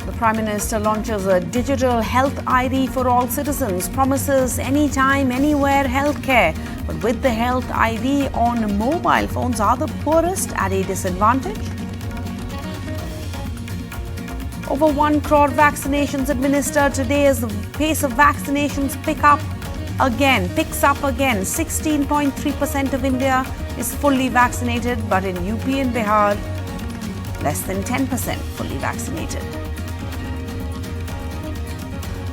The Prime Minister launches a digital health ID for all citizens, promises anytime, anywhere healthcare. But with the health ID on mobile phones, are the poorest at a disadvantage? Over 1 crore vaccinations administered today as the pace of vaccinations picks up again. 16.3% of India is fully vaccinated, but in UP and Bihar, less than 10% fully vaccinated.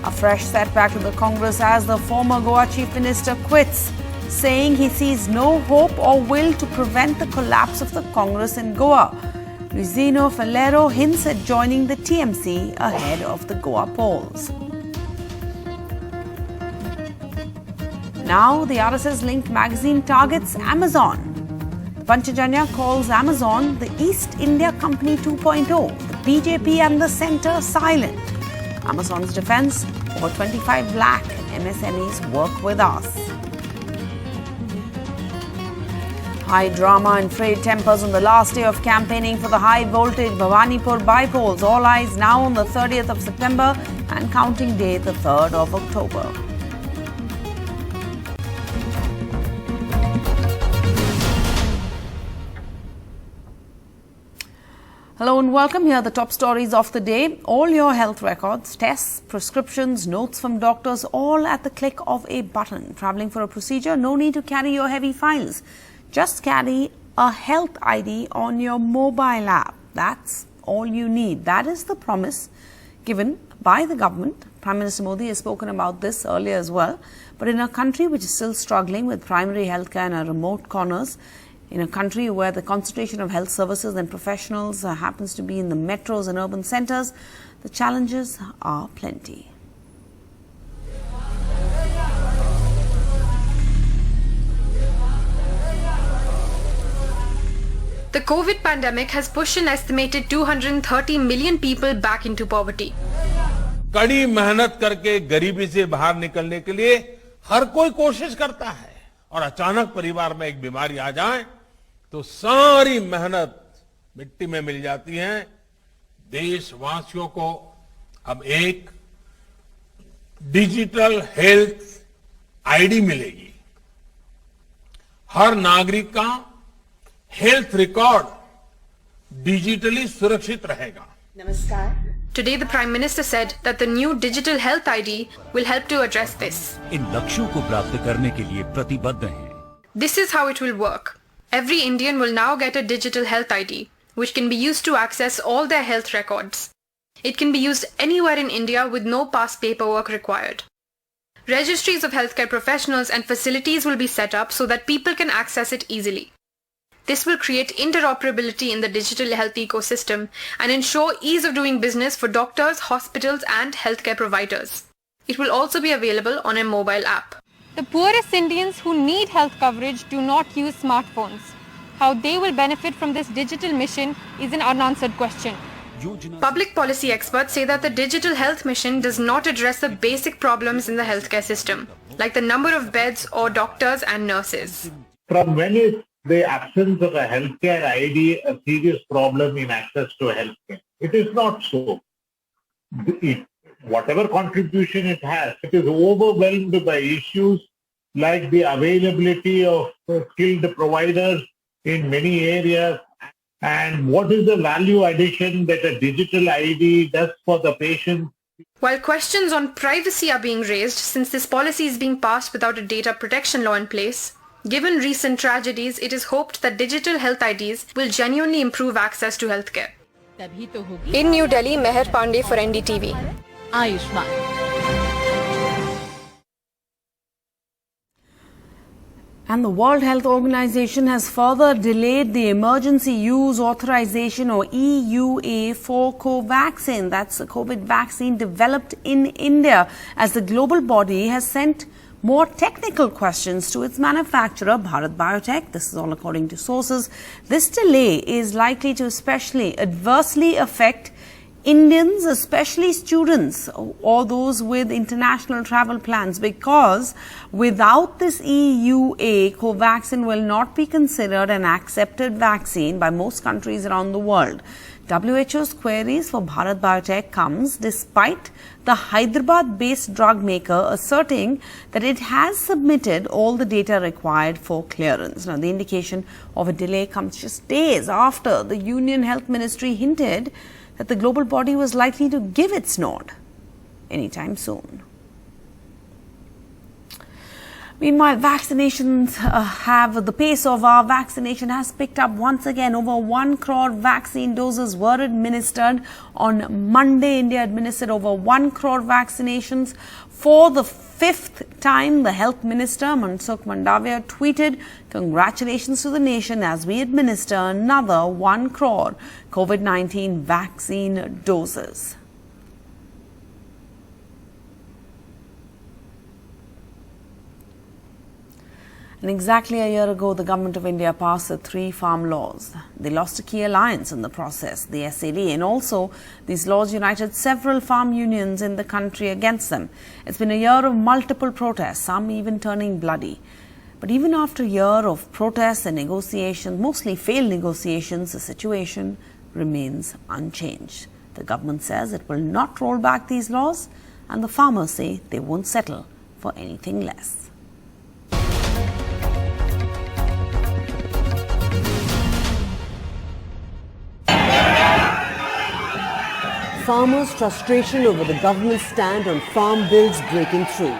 A fresh setback to the Congress as the former Goa Chief Minister quits, saying he sees no hope or will to prevent the collapse of the Congress in Goa. Luisino Falero hints at joining the TMC ahead of the Goa polls. Now, the RSS-linked magazine targets Amazon. Panchajanya calls Amazon the East India Company 2.0, the BJP and the centre silent. Amazon's defence, over 25 lakh MSMEs work with us. High drama and frayed tempers on the last day of campaigning for the high-voltage Bhawanipur bypolls. All eyes now on the 30th of September and counting day the 3rd of October. Hello and welcome. Here are the top stories of the day. All your health records, tests, prescriptions, notes from doctors, all at the click of a button. Travelling for a procedure, no need to carry your heavy files. Just carry a health ID on your mobile app. That's all you need. That is the promise given by the government. Prime Minister Modi has spoken about this earlier as well. But in a country which is still struggling with primary healthcare in remote corners, in a country where the concentration of health services and professionals happens to be in the metros and urban centres, the challenges are plenty. The COVID pandemic has pushed an estimated 230 million people back into poverty. कड़ी मेहनत करके गरीबी से बाहर निकलने के लिए हर कोई कोशिश करता है और अचानक परिवार में एक बीमारी आ जाए तो सारी मेहनत मिट्टी में मिल जाती है। देशवासियों को अब एक डिजिटल हेल्थ आईडी मिलेगी। हर नागरिक का हेल्थ रिकॉर्ड डिजिटली सुरक्षित रहेगा। नमस्कार। Today, the Prime Minister said that the new digital health ID will help to address this. इन लक्ष्यों को प्राप्त करने के लिए प्रतिबद्ध हैं। This is how it will work. Every Indian will now get a digital health ID, which can be used to access all their health records. It can be used anywhere in India with no past paperwork required. Registries of healthcare professionals and facilities will be set up so that people can access it easily. This will create interoperability in the digital health ecosystem and ensure ease of doing business for doctors, hospitals and healthcare providers. It will also be available on a mobile app. The poorest Indians who need health coverage do not use smartphones. How they will benefit from this digital mission is an unanswered question. Public policy experts say that the digital health mission does not address the basic problems in the healthcare system, like the number of beds or doctors and nurses. From when is the absence of a healthcare ID a serious problem in access to healthcare? It is not so. Whatever contribution it has, it is overwhelmed by issues like the availability of skilled providers in many areas. And what is the value addition that a digital ID does for the patient? While questions on privacy are being raised since this policy is being passed without a data protection law in place, given recent tragedies, it is hoped that digital health IDs will genuinely improve access to healthcare. In New Delhi, Meher Pandey for NDTV. Ayushman. And the World Health Organization has further delayed the emergency use authorization or EUA for Covaxin. That's a COVID vaccine developed in India, as the global body has sent more technical questions to its manufacturer, Bharat Biotech. This is all according to sources. This delay is likely to especially adversely affect Indians, especially students or those with international travel plans, because without this EUA, Covaxin will not be considered an accepted vaccine by most countries around the world. WHO's queries for Bharat Biotech comes despite the Hyderabad-based drug maker asserting that it has submitted all the data required for clearance. Now, the indication of a delay comes just days after the Union Health Ministry hinted that the global body was likely to give its nod anytime soon. Meanwhile, the pace of our vaccination has picked up once again. Over 1 crore vaccine doses were administered on Monday. India administered over 1 crore vaccinations for the 5th time. The Health Minister, Mansukh Mandavia, tweeted, "Congratulations to the nation as we administer another 1 crore COVID-19 vaccine doses." And exactly a year ago, the Government of India passed the 3 farm laws. They lost a key alliance in the process, the SAD, and also these laws united several farm unions in the country against them. It's been a year of multiple protests, some even turning bloody. But even after a year of protests and negotiations, mostly failed negotiations, the situation remains unchanged. The government says it will not roll back these laws, and the farmers say they won't settle for anything less. Farmers' frustration over the government's stand on farm bills breaking through.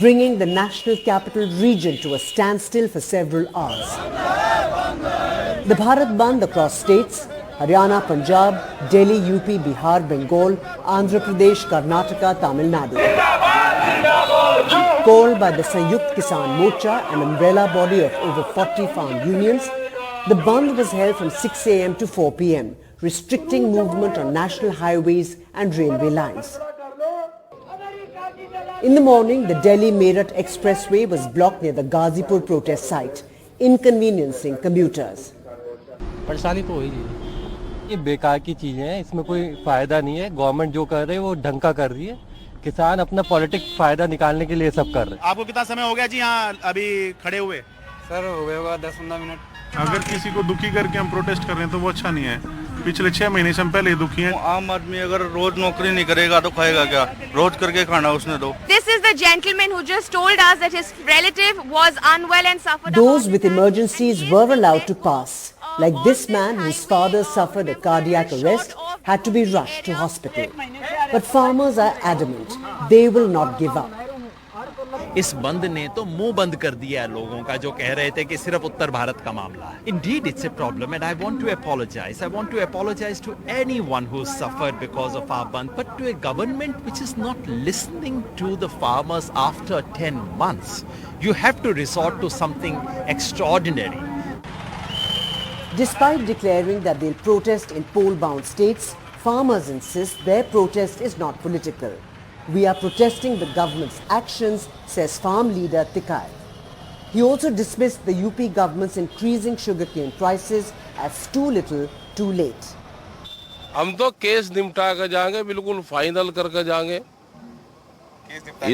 Bringing the national capital region to a standstill for several hours. The Bharat Bandh across states, Haryana, Punjab, Delhi, UP, Bihar, Bengal, Andhra Pradesh, Karnataka, Tamil Nadu. Called by the Sanyukt Kisan Morcha, an umbrella body of over 40 farm unions, the bandh was held from 6 a.m. to 4 p.m., restricting movement on national highways and railway lines. In the morning, the Delhi-Meerut Expressway was blocked near the Ghazipur protest site, inconveniencing commuters. परेशानी तो हो ही रही है, ये बेकार की चीजें हैं, इसमें कोई फायदा नहीं है। गवर्नमेंट जो कर रही है वो ढंग का कर रही है, किसान अपना पॉलिटिक फायदा निकालने के लिए सब कर रहे हैं। आपको कितना समय हो गया जी यहाँ अभी खड़े हुए? सर हो गया होगा 10-15 मिनट। अगर किसी को दुखी करके हम प्रोटेस्ट कर रहे हैं तो वो अच्छा नहीं है। पिछले 6 महीने से हम पहले ही दुखी हैं। आम आदमी अगर रोज नौकरी नहीं करेगा तो खाएगा क्या? रोज करके खाना उसने दो। This is the gentleman who just told us that his relative was unwell and suffered. Those with emergencies were allowed to pass, like this man whose father suffered a cardiac arrest, had to be rushed to hospital. But farmers are adamant they will not give up. इस बंद ने तो मुंह बंद कर दिया है लोगों का, जो कह रहे थे कि सिर्फ उत्तर भारत का मामला है। Indeed, it's a problem, and I want to apologize. I want to apologize to anyone who suffered because of our band, but to a government which is not listening to the farmers after 10 months. You have to resort to something extraordinary. Despite declaring that they'll protest in poll-bound states, farmers insist their protest is not political. We are protesting the government's actions, says farm leader Tikai. He also dismissed the UP government's increasing sugarcane prices as too little, too late. हम तो case निपटा कर जाएंगे, बिल्कुल final करके जाएंगे।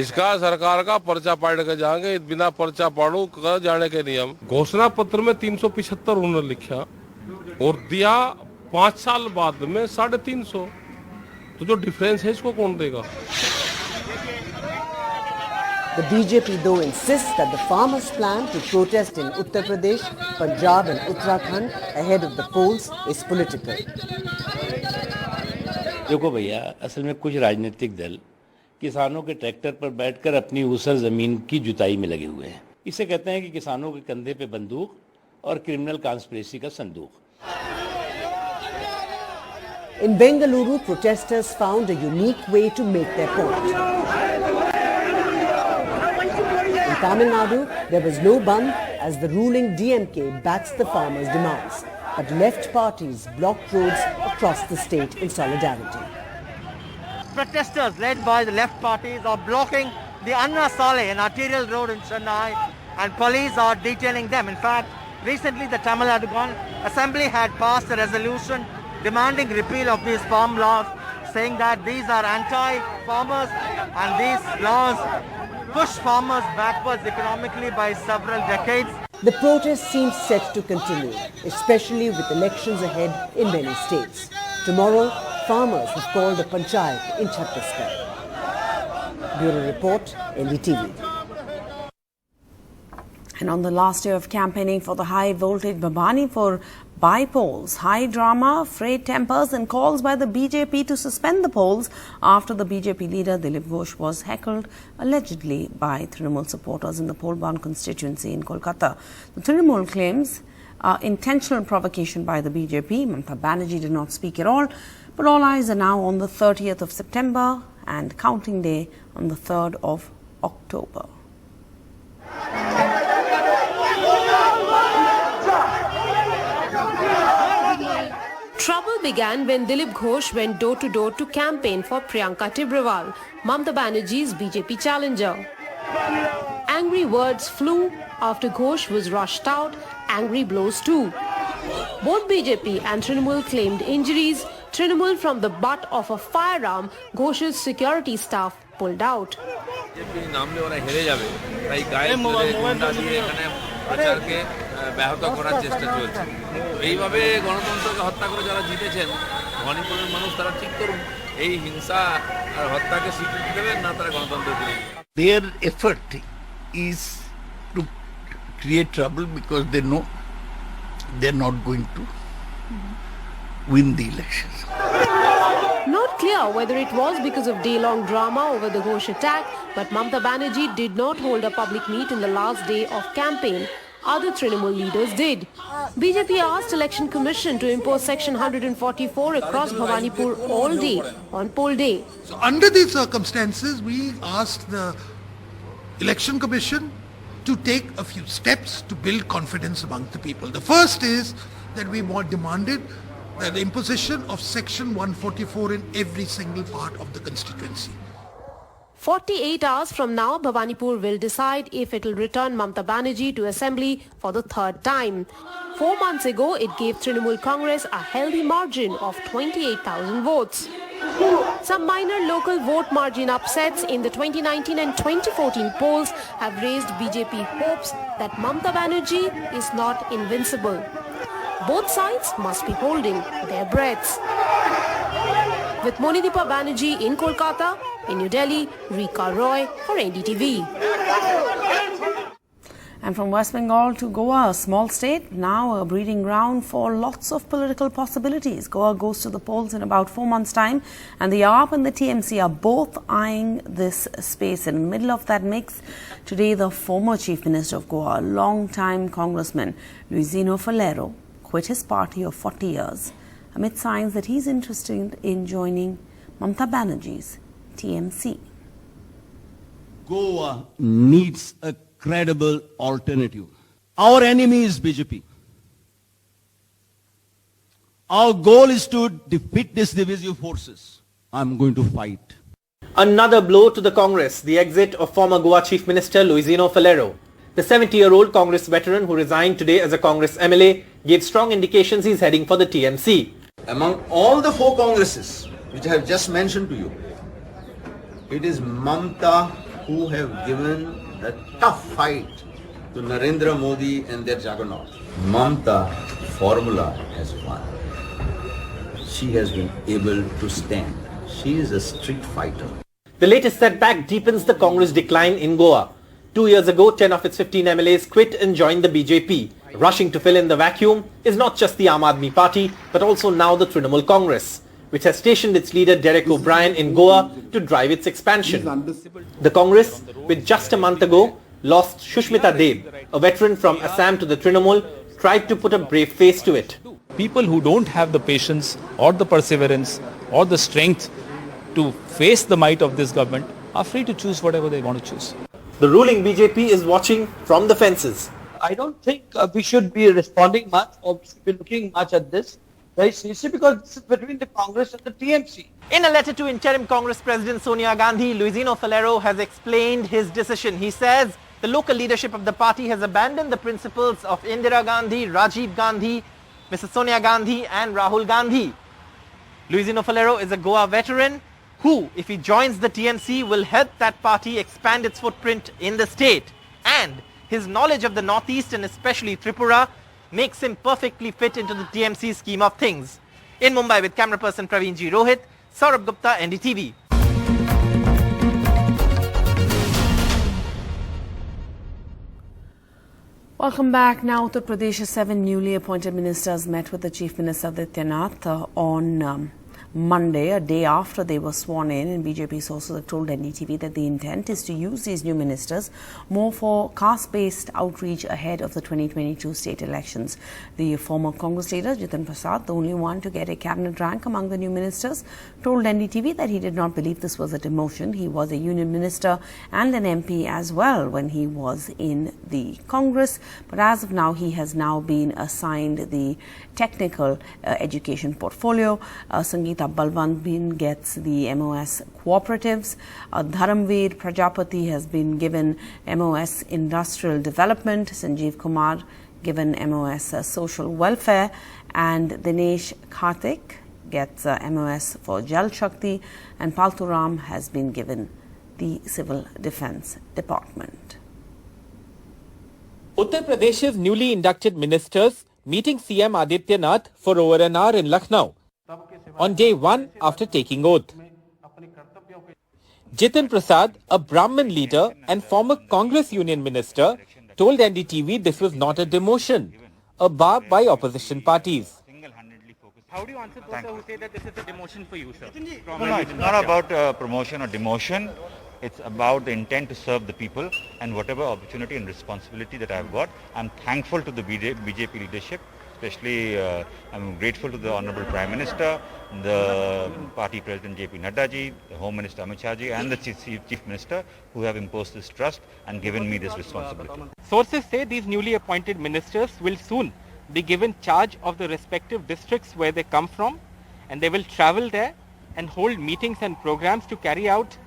इसका सरकार का पर्चा पाड़ कर जाएंगे, बिना पर्चा पाड़ू कर जाने के नियम। घोषणा पत्र में 375 उन्होंने लिखा और दिया 5 साल बाद में 350। तो जो डिफरेंस है इसको कौन देगा? The BJP though insists that the farmers' plan to protest in Uttar Pradesh, Punjab and Uttarakhand ahead of the polls is political. देखो भैया, असल में कुछ राजनीतिक दल किसानों के ट्रैक्टर पर बैठकर अपनी ऊसर जमीन की जुताई में लगे हुए हैं। इसे कहते हैं कि किसानों के कंधे पे बंदूक और क्रिमिनल कॉन्स्पिरेसी का संदूक। In Bengaluru, protesters found a unique way to make their point. In Tamil Nadu, there was no bandh as the ruling DMK backs the farmers' demands, but left parties blocked roads across the state in solidarity. Protesters led by the left parties are blocking the Anna Saleh, an arterial road in Chennai, and police are detailing them. In fact, recently the Tamil Nadu Assembly had passed a resolution demanding repeal of these farm laws, saying that these are anti-farmers and these laws push farmers backwards economically by several decades. The protest seems set to continue, especially with elections ahead in many states. Tomorrow, farmers have called a panchayat in Chhattisgarh. Bureau Report, NDTV. And on the last day of campaigning for the high-voltage Bhabanipur by-polls, high drama, frayed tempers and calls by the BJP to suspend the polls after the BJP leader Dilip Ghosh was heckled allegedly by Trinamool supporters in the Polban constituency in Kolkata. The Trinamool claims intentional provocation by the BJP. Mamata Banerjee did not speak at all, but all eyes are now on the 30th of September and counting day on the 3rd of October. Trouble began when Dilip Ghosh went door-to-door to campaign for Priyanka Tibrewal, Mamata Banerjee's BJP challenger. Angry words flew after Ghosh was rushed out, angry blows too. Both BJP and Trinamool claimed injuries. Trinamool from the butt of a firearm, Ghosh's security staff pulled out. ব্যাহত করার চেষ্টা চলছে এইভাবে গণতন্ত্রকে হত্যা করে যারা জিতেছেন মণিপুরের মানুষ তারা ঠিক করুন এই হিংসা আর হত্যাকে স্বীকৃতি দেবেন না তারা গণতন্ত্র দিবেন Their effort is to create trouble because they know they're not going to win the elections. Not clear whether it was because of day-long drama over the Ghosh attack, but Mamata Banerjee did not hold a public meet in the last day of campaign. Other Trinamool leaders did. BJP asked Election Commission to impose Section 144 across Bhabanipur all day on poll day. So under these circumstances, we asked the Election Commission to take a few steps to build confidence among the people. The first is that we demanded the imposition of Section 144 in every single part of the constituency. 48 hours from now, Bhabanipur will decide if it will return Mamata Banerjee to assembly for the third time. 4 months ago, it gave Trinamool Congress a healthy margin of 28,000 votes. Some minor local vote margin upsets in the 2019 and 2014 polls have raised BJP hopes that Mamata Banerjee is not invincible. Both sides must be holding their breaths. With Monideepa Banerjee in Kolkata, in New Delhi, Rika Roy for NDTV. And from West Bengal to Goa, a small state, now a breeding ground for lots of political possibilities. Goa goes to the polls in about 4 months' time, and the AAP and the TMC are both eyeing this space. In the middle of that mix, today the former Chief Minister of Goa, long-time Congressman Luisino Falero, quit his party of 40 years amid signs that he's interested in joining Mamata Banerjee's TMC. Goa needs a credible alternative. Our enemy is BJP. Our goal is to defeat these divisive forces. I'm going to fight. Another blow to the Congress, the exit of former Goa Chief Minister Luisino Falero. The 70-year-old Congress veteran who resigned today as a Congress MLA gave strong indications he's heading for the TMC. Among all the 4 Congresses which I have just mentioned to you, it is Mamata who have given a tough fight to Narendra Modi and their juggernaut. Mamata formula has won. She has been able to stand. She is a street fighter. The latest setback deepens the Congress decline in Goa. 2 years ago, 10 of its 15 MLAs quit and joined the BJP. Rushing to fill in the vacuum is not just the Aam Aadmi Party, but also now the Trinamool Congress, which has stationed its leader Derek O'Brien in Goa to drive its expansion. The Congress, with just a month ago, lost Shushmita Deb, a veteran from Assam to the Trinamool, tried to put a brave face to it. People who don't have the patience or the perseverance or the strength to face the might of this government are free to choose whatever they want to choose. The ruling BJP is watching from the fences. I don't think we should be responding much or be looking much at this very seriously because this is between the Congress and the TMC. In a letter to interim Congress President Sonia Gandhi, Luisino Falero has explained his decision. He says the local leadership of the party has abandoned the principles of Indira Gandhi, Rajiv Gandhi, Mrs. Sonia Gandhi and Rahul Gandhi. Luisino Falero is a Goa veteran who, if he joins the TMC, will help that party expand its footprint in the state. And his knowledge of the Northeast and especially Tripura makes him perfectly fit into the TMC scheme of things. In Mumbai with camera person Praveen G. Rohit, Saurabh Gupta, NDTV. Welcome back. Now, Uttar Pradesh's 7 newly appointed ministers met with the Chief Minister Aditya Nath on Monday, a day after they were sworn in, and BJP sources have told NDTV that the intent is to use these new ministers more for caste-based outreach ahead of the 2022 state elections. The former Congress leader, Jitin Prasad, the only one to get a cabinet rank among the new ministers, told NDTV that he did not believe this was a demotion. He was a union minister and an MP as well when he was in the Congress, but as of now, he has now been assigned the technical education portfolio. Sangeeta Balwant gets the MOS cooperatives. Dharamveer Prajapati has been given MOS industrial development. Sanjeev Kumar given MOS social welfare, and Dinesh Karthik gets MOS for Jal Shakti, and Palturam has been given the Civil Defence Department. Uttar Pradesh's newly inducted ministers meeting CM Aditya Nath for over an hour in Lucknow on day one after taking oath. Jitin Prasad, a Brahmin leader and former Congress Union Minister, told NDTV this was not a demotion, a bar by opposition parties. How do you answer those who say that this is a demotion for you, sir? No, it's not about promotion or demotion. It's about the intent to serve the people, and whatever opportunity and responsibility that I've got, I'm thankful to the BJP leadership. Especially, I'm grateful to the Honorable Prime Minister, the Party President JP Nadda ji, the Home Minister Amit Shah ji, and the Chief Minister who have imposed this trust and given me this responsibility. Sources say these newly appointed ministers will soon be given charge of the respective districts where they come from, and they will travel there and hold meetings and programs to carry out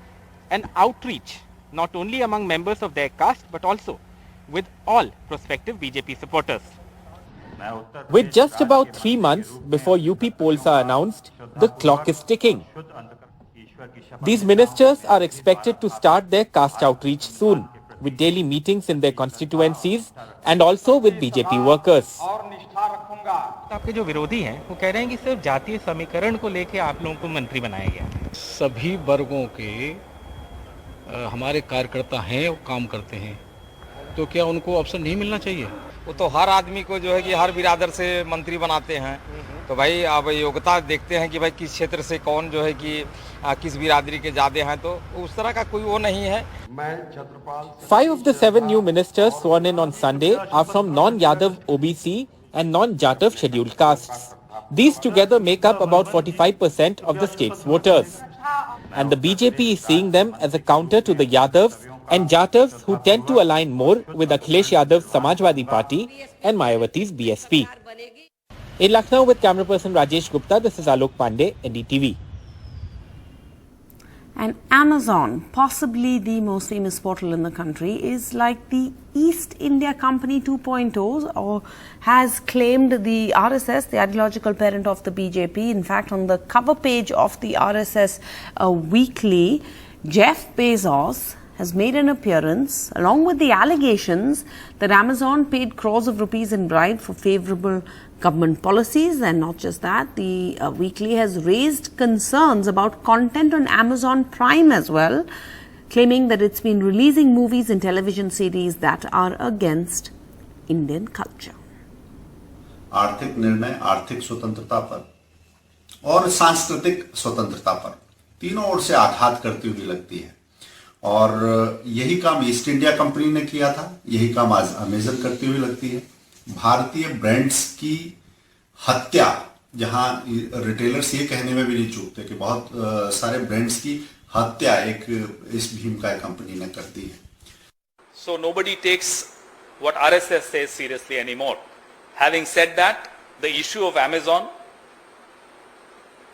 an outreach, not only among members of their caste but also with all prospective BJP supporters. With just about 3 months before UP polls are announced, the clock is ticking. These ministers are expected to start their caste outreach soon, with daily meetings in their constituencies and also with BJP workers. आपके जो विरोधी हैं वो कह रहे हैं कि सिर्फ जातीय समीकरण को लेकर आप लोगों को मंत्री बनाया गया। सभी वर्गों के हमारे कार्यकर्ता हैं और काम करते हैं, तो क्या उनको अवसर नहीं मिलना चाहिए? वो तो हर आदमी को जो है कि हर बिरादर से मंत्री बनाते हैं, तो भाई अब योग्यता देखते हैं कि भाई किस क्षेत्र से कौन जो है कि किस बिरादरी के ज्यादा हैं, तो उस तरह का कोई वो नहीं है। 5 of the 7 new ministers sworn in on Sunday are from non-Yadav OBC and non-Jatav scheduled castes. These together make up about 45% of the state's voters. And the BJP is seeing them as a counter to the Yadavs and Jatavs who tend to align more with Akhilesh Yadav's Samajwadi Party and Mayawati's BSP. In Lucknow with camera person Rajesh Gupta, this is Alok Pandey, NDTV. And Amazon, possibly the most famous portal in the country, is like the East India Company 2.0, or has claimed the RSS, the ideological parent of the BJP. In fact, on the cover page of the RSS weekly, Jeff Bezos has made an appearance along with the allegations that Amazon paid crores of rupees in bribe for favorable government policies. And not just that, the weekly has raised concerns about content on Amazon Prime as well, claiming that it's been releasing movies and television series that are against Indian culture. आर्थिक निर्णय, आर्थिक स्वतंत्रता पर और सांस्कृतिक स्वतंत्रता पर तीनों ओर से आघात करती हुई लगती है, और यही काम ईस्ट इंडिया कंपनी ने किया था, यही काम आज अमेजन करती हुई लगती है। भारतीय ब्रांड्स की हत्या, जहां रिटेलर्स ये कहने में भी नहीं चूकते कि बहुत सारे ब्रांड्स की हत्या एक इस भीमकाय कंपनी ने कर दी है। So nobody takes what RSS says seriously anymore. Having said that, the issue of Amazon,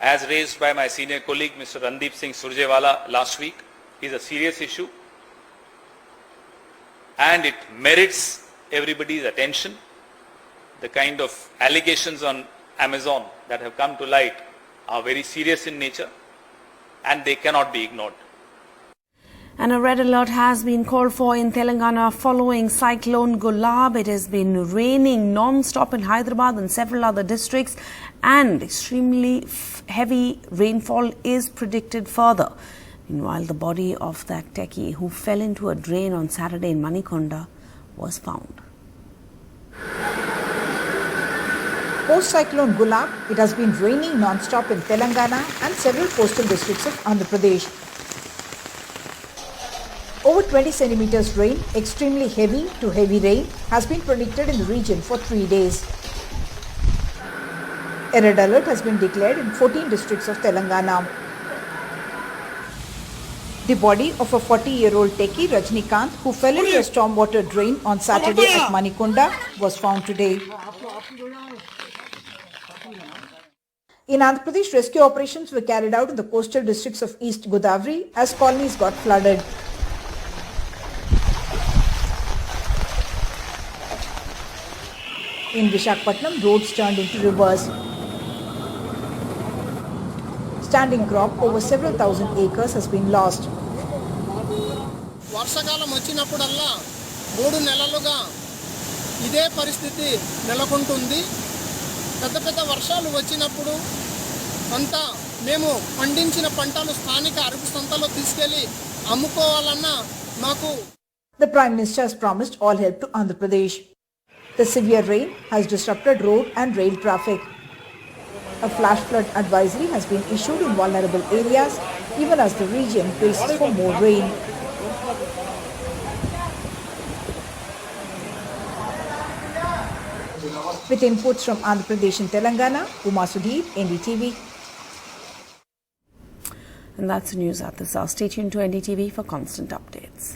as raised by my senior colleague Mr. Randeep Singh Surjewala last week, is a serious issue, and it merits everybody's attention. The kind of allegations on Amazon that have come to light are very serious in nature and they cannot be ignored. And a red alert has been called for in Telangana following Cyclone Gulab. It has been raining non-stop in Hyderabad and several other districts, and extremely heavy rainfall is predicted further. Meanwhile, the body of that techie who fell into a drain on Saturday in Manikonda was found. Post-cyclone Gulab, it has been raining non-stop in Telangana and several coastal districts of Andhra Pradesh. Over 20 centimeters rain, extremely heavy to heavy rain, has been predicted in the region for 3 days. A red alert has been declared in 14 districts of Telangana. The body of a 40-year-old techie, Rajnikant, who fell into a stormwater drain on Saturday at Manikonda, was found today. In Andhra Pradesh, rescue operations were carried out in the coastal districts of East Godavari as colonies got flooded. In Visakhapatnam, roads turned into rivers. Standing crop over several thousand acres has been lost. వర్షాకాలం వచ్చినప్పుడల్లా 3 నెలలుగా ఇదే పరిస్థితి నెలకొంటుంది. పెద్ద వర్షాలు వచ్చినప్పుడు అంతా మేము పండించిన పంటలు స్థానిక అరకు సంతలో తీసుకెళ్లి అమ్ముకోవాలన్నా మాకు. The Prime Minister has promised all help to Andhra Pradesh. The severe rain has disrupted road and rail traffic. A flash flood advisory has been issued in vulnerable areas even as the region braces for more rain. With inputs from Andhra Pradesh and Telangana, Uma Sudhir, NDTV. And that's the news at this hour. Stay tuned to NDTV for constant updates.